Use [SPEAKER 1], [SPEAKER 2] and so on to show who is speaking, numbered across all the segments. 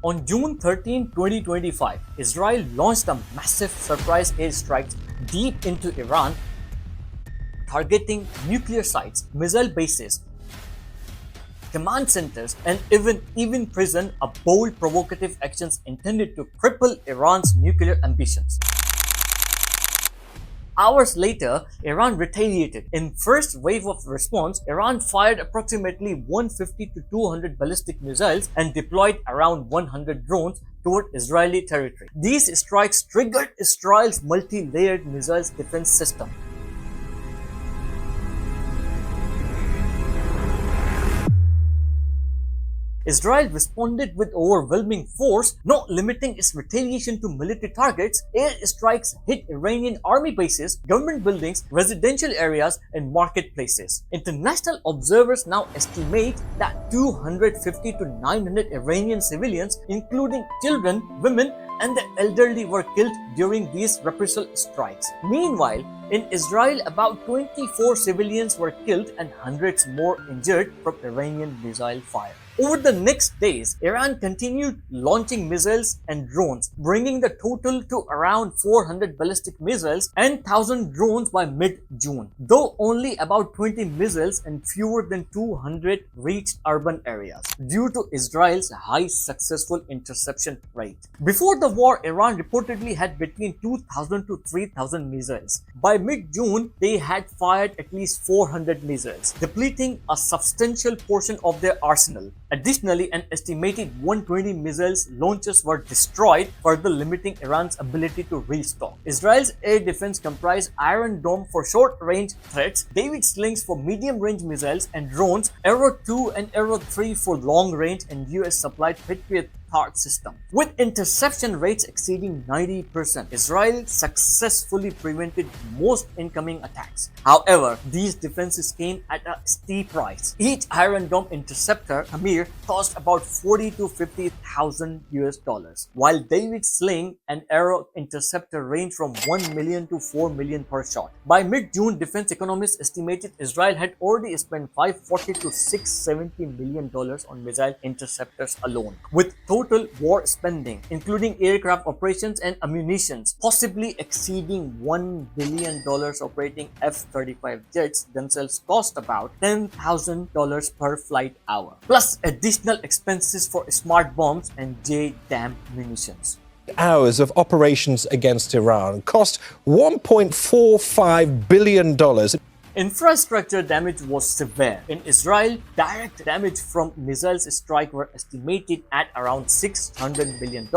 [SPEAKER 1] On June 13, 2025, Israel launched a massive surprise airstrike deep into Iran, targeting nuclear sites, missile bases, command centers, and even prison, a bold provocative actions intended to cripple Iran's nuclear ambitions. Hours later, Iran retaliated. In first wave of response, Iran fired approximately 150 to 200 ballistic missiles and deployed around 100 drones toward Israeli territory. These strikes triggered Israel's multi-layered missiles defense system. Israel responded with overwhelming force, not limiting its retaliation to military targets. Air strikes hit Iranian army bases, government buildings, residential areas, and marketplaces. International observers now estimate that 250 to 900 Iranian civilians, including children, women, and the elderly, were killed during these reprisal strikes. Meanwhile, in Israel, about 24 civilians were killed and hundreds more injured from Iranian missile fire. Over the next days, Iran continued launching missiles and drones, bringing the total to around 400 ballistic missiles and 1,000 drones by mid-June, though only about 20 missiles and fewer than 200 reached urban areas, due to Israel's high successful interception rate. Before the war, Iran reportedly had between 2,000 to 3,000 missiles. By mid-June, they had fired at least 400 missiles, depleting a substantial portion of their arsenal. Additionally, an estimated 120 missiles launches were destroyed, further limiting Iran's ability to restock. Israel's air defense comprised Iron Dome for short-range threats, David slings for medium-range missiles and drones, Arrow 2 and Arrow 3 for long-range, and U.S. supplied Patriot THAAD system. With interception rates exceeding 90%, Israel successfully prevented most incoming attacks. However, these defenses came at a steep price. Each Iron Dome interceptor, Amir, cost about 40 to 50,000 US dollars, while David Sling and Arrow interceptor range from 1 million to 4 million per shot. By mid-June, defense economists estimated Israel had already spent $540 to $670 million on missile interceptors alone, with total war spending, including aircraft operations and ammunitions, possibly exceeding $1 billion. Operating F-35 jets themselves cost about $10,000 per flight hour, plus additional expenses for smart bombs and JDAM munitions.
[SPEAKER 2] Hours of operations against Iran cost $1.45 billion.
[SPEAKER 1] Infrastructure damage was severe. In Israel, direct damage from missiles strike were estimated at around $600 million,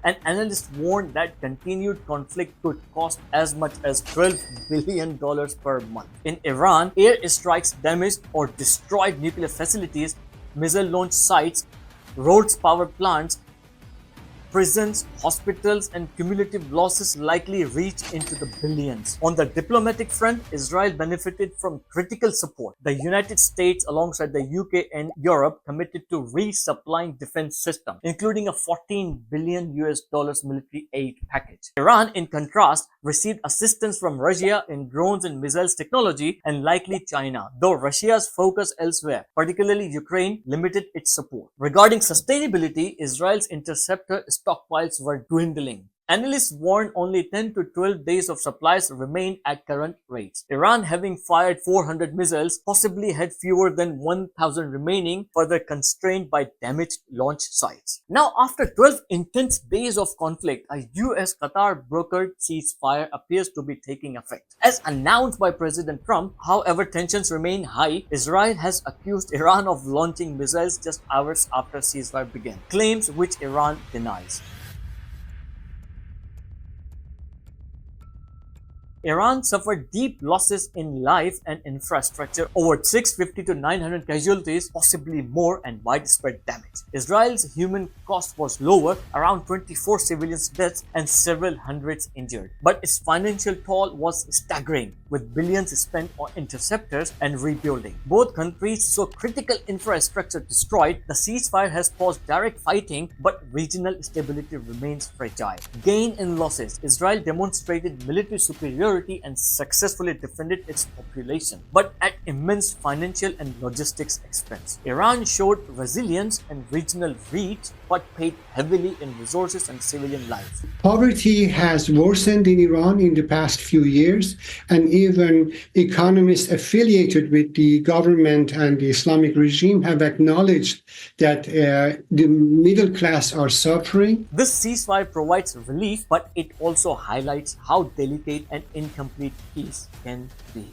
[SPEAKER 1] and analysts warned that continued conflict could cost as much as $12 billion per month. In Iran, air strikes damaged or destroyed nuclear facilities, missile launch sites, roads, power plants, prisons, hospitals, and cumulative losses likely reach into the billions. On the diplomatic front, Israel benefited from critical support. The United States, alongside the UK and Europe, committed to resupplying defense systems, including a $14 billion military aid package. Iran, in contrast, received assistance from Russia in drones and missiles technology, and likely China, though Russia's focus elsewhere, particularly Ukraine, limited its support. Regarding sustainability, Israel's interceptor stockpiles were dwindling. Analysts warn only 10 to 12 days of supplies remain at current rates. Iran, having fired 400 missiles, possibly had fewer than 1,000 remaining, further constrained by damaged launch sites. Now, after 12 intense days of conflict, a U.S. Qatar brokered ceasefire appears to be taking effect. As announced by President Trump, however, tensions remain high. Israel has accused Iran of launching missiles just hours after ceasefire began, claims which Iran denies. Iran suffered deep losses in life and infrastructure, over 650 to 900 casualties, possibly more, and widespread damage. Israel's human cost was lower, around 24 civilians' deaths and several hundreds injured. But its financial toll was staggering, with billions spent on interceptors and rebuilding. Both countries saw critical infrastructure destroyed. The ceasefire has paused direct fighting, but regional stability remains fragile. Gain in losses: Israel demonstrated military superiority and successfully defended its population, but at immense financial and logistics expense. Iran showed resilience and regional reach, but paid heavily in resources and civilian lives.
[SPEAKER 3] Poverty has worsened in Iran in the past few years, and even economists affiliated with the government and the Islamic regime have acknowledged that the middle class are suffering.
[SPEAKER 1] This ceasefire provides relief, but it also highlights how delicate and incomplete peace can be.